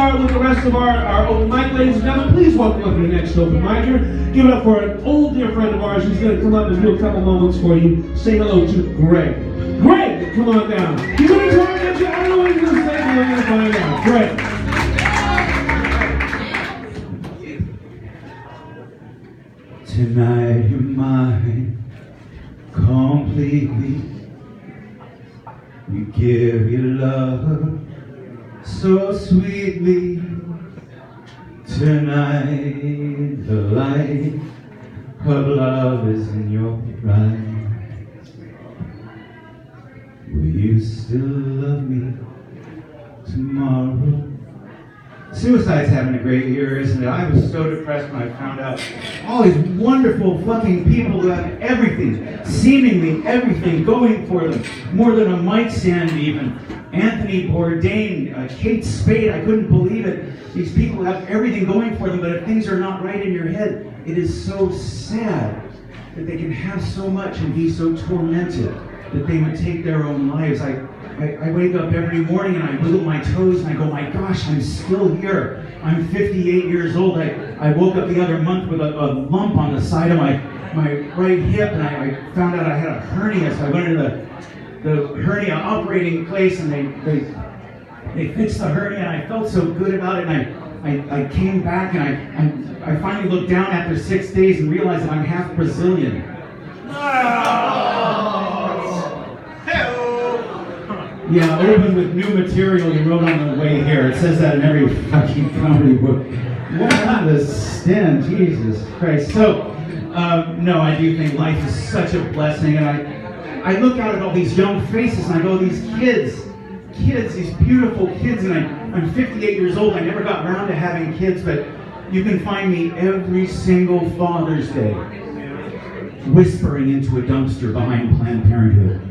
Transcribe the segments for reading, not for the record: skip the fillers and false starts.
start with the rest of our open mic, ladies and gentlemen. Please welcome up your next open micer. Give it up for an old dear friend of ours who's going to come up and do a couple moments for you. Say hello to Greg. Greg, come on down. He's going to talk at you. I don't know what he's going to say, but we're going to find out. Greg. Tonight you're mine completely. You give your love so sweetly. Tonight the light of love is in your eyes. Will you still love me tomorrow? Suicide's having a great year, isn't it? I was so depressed when I found out all these wonderful fucking people who have everything, seemingly everything going for them. More than a mic stand even. Anthony Bourdain, Kate Spade, I couldn't believe it. These people have everything going for them, but if things are not right in your head, it is so sad that they can have so much and be so tormented that they would take their own lives. I wake up every morning and I wiggle my toes and I go, my gosh, I'm still here. I'm 58 years old. I woke up the other month with a lump on the side of my right hip, and I found out I had a hernia, so I went into the hernia operating place, and they fixed the hernia, and I felt so good about it, and I came back, and I finally looked down after 6 days and realized that I'm half Brazilian. Yeah, open with new material you wrote on the way here. It says that in every fucking comedy book. What on the stand, Jesus Christ. So, no, I do think life is such a blessing, and I look out at all these young faces, and I go, these kids, these beautiful kids, and I'm 58 years old. I never got around to having kids, but you can find me every single Father's Day whispering into a dumpster behind Planned Parenthood.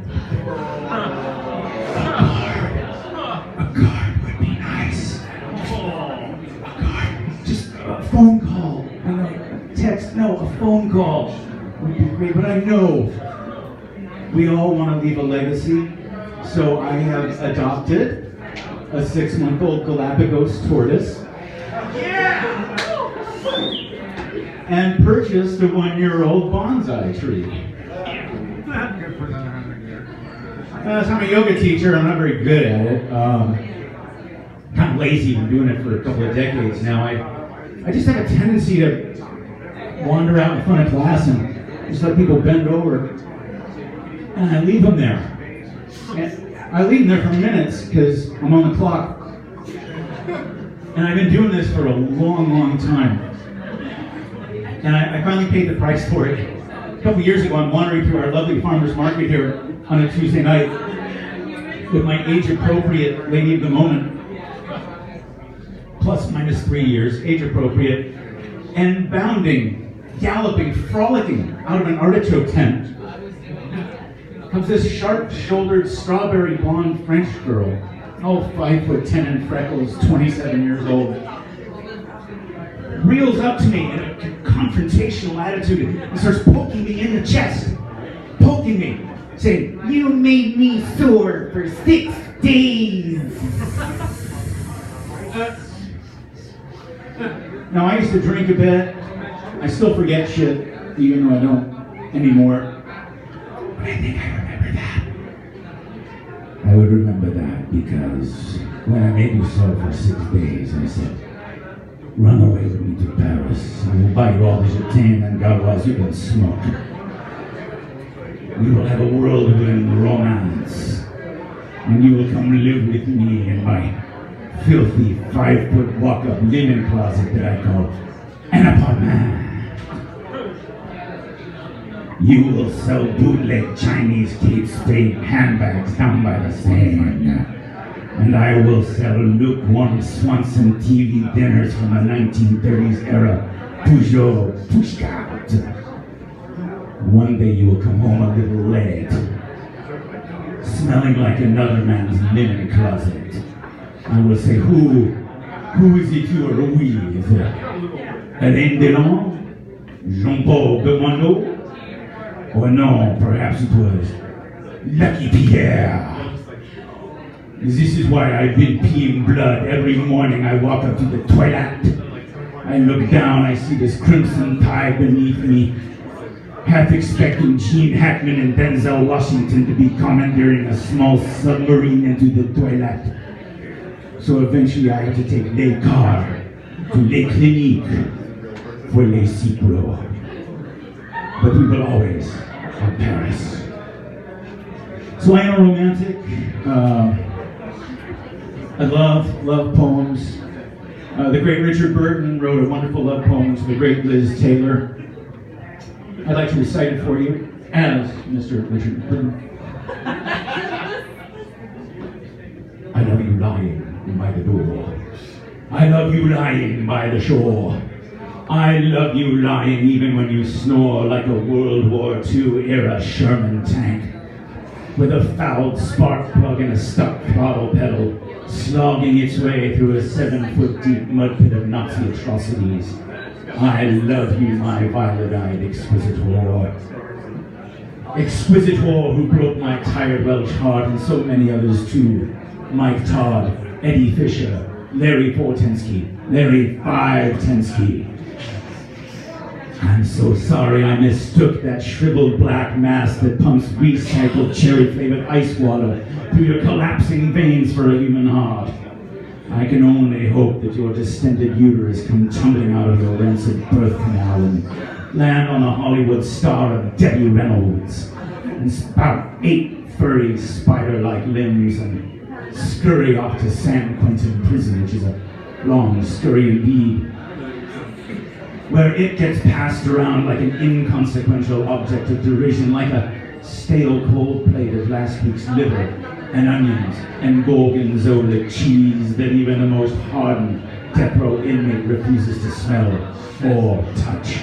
A guard would be nice. A guard, just a phone call. I know, text, no, a phone call would be great. But I know we all want to leave a legacy, so I have adopted a 6-month-old Galapagos tortoise. Yeah! And purchased a 1-year-old bonsai tree. So I'm a yoga teacher. I'm not very good at it. Kind of lazy. Been doing it for a couple of decades now. I just have a tendency to wander out in front of class and just let people bend over, and I leave them there. And I leave them there for minutes because I'm on the clock, and I've been doing this for a long, long time. And I finally paid the price for it. A couple of years ago, I'm wandering through our lovely farmers market here on a Tuesday night with my age-appropriate lady of the moment, plus minus 3 years, age-appropriate, and bounding, galloping, frolicking out of an artichoke tent comes this sharp-shouldered, strawberry blonde French girl, 5'10" and freckles, 27 years old, reels up to me in a confrontational attitude and starts poking me in the chest, poking me, saying, "You made me sore for 6 days." Now, I used to drink a bit. I still forget shit, even though I don't anymore. But I think I remember that. I would remember that because when I made you sore for 6 days, I said, "Run away with me to Paris. I will buy you all the champagne and gauloise you can smoke. We will have a whirlwind romance, and you will come live with me in my filthy 5-foot walk-up linen closet that I call an apartment. You will sell bootleg Chinese Kate Spade handbags down by the Seine, and I will sell lukewarm Swanson TV dinners from the 1930s era, Peugeot Pushcart. One day you will come home a little late, smelling like another man's linen closet. I will say, who is it you are with? Alain Delon? Jean-Paul Belmondo? Or no, perhaps it was Lucky Pierre. This is why I've been peeing blood every morning I walk up to the toilet. I look down, I see this crimson tide beneath me, half expecting Gene Hackman and Denzel Washington to be commandeering a small submarine into the toilet. So eventually I have to take les cars to les cliniques for les cipros. But we will always have Paris. So I am a romantic. I love poems. The great Richard Burton wrote a wonderful love poem to the great Liz Taylor. I'd like to recite it for you as Mr. Richard Burton. I love you lying by the door. I love you lying by the shore. I love you lying even when you snore like a World War II era Sherman tank with a fouled spark plug and a stuck throttle pedal slogging its way through a 7-foot deep mud pit of Nazi atrocities. I love you, my violet-eyed exquisite whore. Exquisite whore who broke my tired Welsh heart and so many others too. Mike Todd, Eddie Fisher, Larry Fortensky, Larry Five-Tensky. I'm so sorry I mistook that shriveled black mass that pumps recycled cherry-flavored ice water through your collapsing veins for a human heart. I can only hope that your distended uterus come tumbling out of your rancid birth canal and land on the Hollywood star of Debbie Reynolds and spout 8 furry spider-like limbs and scurry off to San Quentin prison, which is a long scurry indeed, where it gets passed around like an inconsequential object of derision, like a stale cold plate of last week's liver and onions and gorgonzola cheese that even the most hardened death row inmate refuses to smell or touch.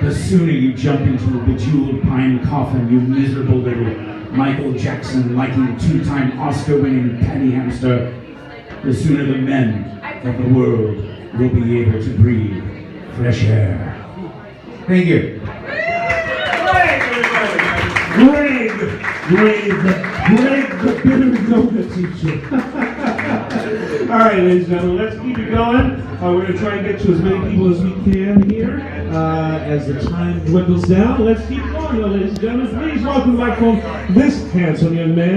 The sooner you jump into a bejeweled pine coffin, you miserable little Michael Jackson-liking 2-time Oscar-winning patty hamster, the sooner the men of the world will be able to breathe fresh air. Thank you. Greg, the bitter yoga teacher. All right, ladies and gentlemen, let's keep it going. We're going to try and get to as many people as we can here as the time dwindles down. Let's keep it going, ladies and gentlemen. Please welcome to the microphone this handsome young man.